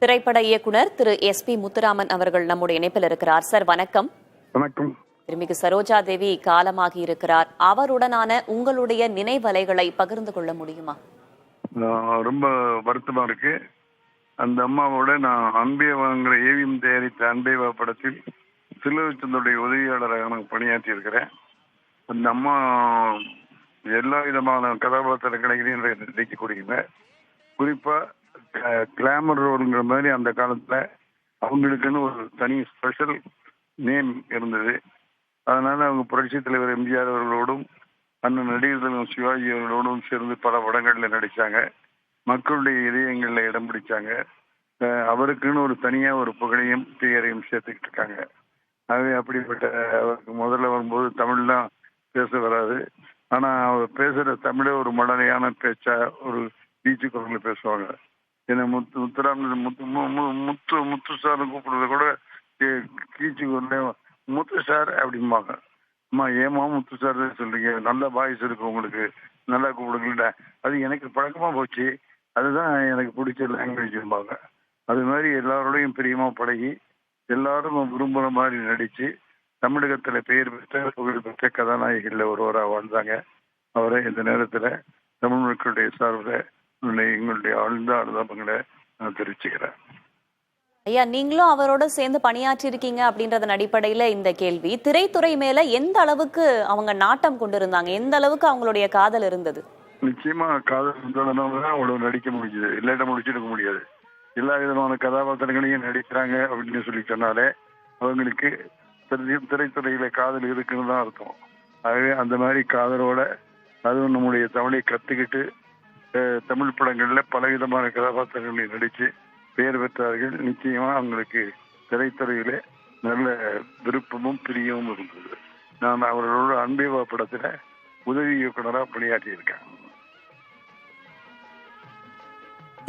திரைப்பட இயக்குனர் திரு SP முத்துராமன் அவர்கள் நம்முடைய இணைப்பில் இருக்கிறார். சார் வணக்கம். வணக்கம். திருமிகு சரோஜா தேவி காலமாகி இருக்கிறார். அவருடனான உங்களுடைய நினைவலைகளை பகிர்ந்து கொள்ள முடியுமா? ரொம்ப வருத்தமா இருக்கு. அந்த அம்மாவோட நான் அன்பே வாங்கிற ஏவிஎம் தயாரித்த அன்பேவா படத்தில் சிலுவச்சந்தருடைய உதவியாளராக நான் பணியாற்றி இருக்கிறேன். அந்த அம்மா எல்லா விதமான கதாபாத்திரங்களையும் நடிக்கக்கூடியவங்க. குறிப்பா கிளாமர் ரோலுங்கிற மாதிரி அந்த காலத்துல அவங்களுக்குன்னு ஒரு தனி ஸ்பெஷல் நேம் இருந்தது. அதனால அவங்க புரட்சி தலைவர் எம்ஜிஆர் அவர்களோடும் அண்ணன் நடிகர்களும் சிவாஜி அவர்களோடும் சேர்ந்து பல படங்கள்ல நடிச்சாங்க. மக்களுடைய இதயங்கள்ல இடம் பிடிச்சாங்க. அவருக்குன்னு ஒரு தனியா ஒரு புகழையும் பேரையும் சேர்த்துக்கிட்டு இருக்காங்க. ஆகவே அப்படிப்பட்ட அவருக்கு முதல்ல வரும்போது தமிழ்லாம் பேச வராது. ஆனா அவர் பேசுற தமிழே ஒரு மடலையான பேச்சா ஒரு பீச்சு குரல்ல பேசுவாங்க. என்ன முத்துராமன் முத்து சார்னு கூப்பிடுறத கூட கீச்சு குரல முத்து சார் அப்படிம்பாங்க. அம்மா ஏமா முத்து சார் சொல்றீங்க, நல்ல வாய்ஸ் இருக்கு உங்களுக்கு, நல்லா கூப்பிடுங்கள. அது எனக்கு பழக்கமா போச்சு, அதுதான் எனக்கு பிடிச்ச லாங்குவேஜ்பாங்க. அது மாதிரி எல்லாரோடையும் பிரியமா பழகி எல்லாரும் விரும்புற மாதிரி நடிச்சு தமிழகத்துல பெயர் பெற்ற புகழ் பெற்ற கதாநாயகிகள் ஒருவராக வாழ்ந்தாங்க. அவரை இந்த நேரத்துல தமிழ் மக்களுடைய சார்பில் எங்களுடைய ஆழ்ந்த அனுதாபங்களை நான் தெரிவிச்சுக்கிறேன். ஐயா, நீங்களும் அவரோட சேர்ந்து பணியாற்றி இருக்கீங்க அப்படின்றதன் அடிப்படையில இந்த கேள்வி, திரைத்துறை மேல எந்த அளவுக்கு அவங்க நாட்டம் கொண்டு இருந்தாங்க, எந்த அளவுக்கு அவங்களுடைய காதல் இருந்தது? நிச்சயமா காதல் இருந்ததுனாலதான் அவ்வளவு நடிக்க முடியுது, இல்லாட்ட முடிச்சிருக்க முடியாது. எல்லா விதமான கதாபாத்திரங்களையும் நடிக்கிறாங்க அப்படின்னு சொல்லி சொன்னாலே அவங்களுக்கு திரைத்துறையில காதல் இருக்குன்னு தான் அர்த்தம். ஆகவே அந்த மாதிரி காதலோட அதுவும் நம்முடைய தமிழை கத்துக்கிட்டு தமிழ் படங்கள்ல பலவிதமான கதாபாத்திரங்களை நடிச்சு பெயர் பெற்றார்கள். நிச்சயமா அவங்களுக்கு திரைத்துறையில நல்ல விருப்பமும் பிரியமும் இருந்தது. நான் அவர்களோட அன்பேவா படத்துல உதவி இயக்குனராக பணியாற்றி இருக்கேன்.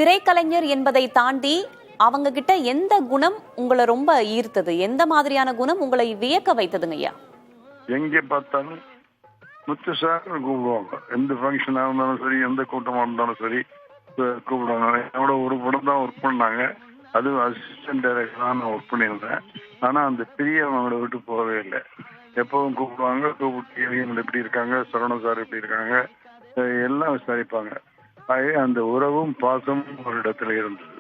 திரைக்கலைஞர் என்பதை தாண்டி அவங்க கிட்ட எந்த குணம் உங்களை ரொம்ப ஈர்த்தது, எந்த மாதிரியான குணம் உங்களை வியக்க வைத்ததுங்க ஐயா? எங்க பார்த்தாலும் முத்து சார் கூப்பிடுவாங்க. எந்த ஃபங்க்ஷனாக இருந்தாலும் சரி, எந்த கூட்டமாக இருந்தாலும் சரி கூப்பிடுவாங்க. என்னோட ஒரு படம் தான் ஒர்க் பண்ணாங்க, அதுவும் அசிஸ்டன்ட் டைரக்டர் தான் நான் ஒர்க் பண்ணியிருந்தேன். ஆனால் அந்த பிரிய அவங்கள விட்டு போகவே இல்லை. எப்பவும் கூப்பிடுவாங்க, கூப்பிட்டு இவங்க எப்படி இருக்காங்க, சரவணன் சார் எப்படி இருக்காங்க எல்லாம் விசாரிப்பாங்க. ஆகவே அந்த உறவும் பாசமும் ஒரு இடத்துல இருந்தது.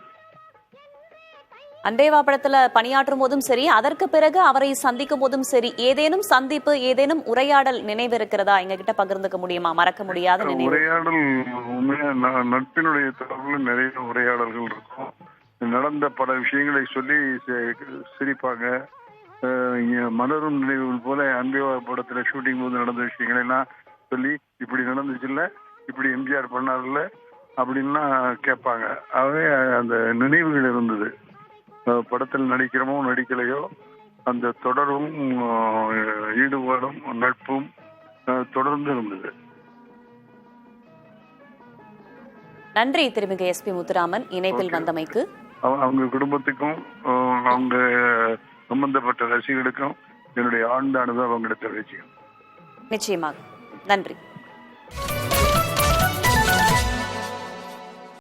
அன்பேவா படத்துல பணியாற்றும் போதும் சரி, அதற்கு பிறகு அவரை சந்திக்கும் போதும் சரி, ஏதேனும் சந்திப்பு, ஏதேனும் உரையாடல் நினைவு இருக்கிறதா? எங்க கிட்ட பகிர்ந்துக்க முடியுமா? மறக்க முடியாத உரையாடல் நட்பினுடைய தொடர்பில் நிறைய உரையாடல்கள் இருக்கும். நடந்த பல விஷயங்களை சொல்லி சிரிப்பாங்க. மலரும் நினைவுகள் போல அன்பேவா படத்துல ஷூட்டிங் போது நடந்த விஷயங்களை எல்லாம் சொல்லி, இப்படி நடந்துச்சு இல்ல, இப்படி எம்ஜிஆர் பண்ணார்ல அப்படின்னா கேட்பாங்க. ஆகவே அந்த நினைவுகள் இருந்தது. படத்தில் நடிக்கிறோமோ நடிக்கலையோ அந்த தொடரும் ஈடுபாடும் நட்பும் தொடர்ந்து இருந்தது. நன்றி திருமிகு SP முத்துராமன் இணைப்பில் வந்தமைக்கு. அவங்க குடும்பத்துக்கும் அவங்க சம்பந்தப்பட்ட ரசிகர்களுக்கும் என்னுடைய ஆழ்ந்த அனுபவங்களை தெரிவிச்சுக்கணும். நிச்சயமாக நன்றி.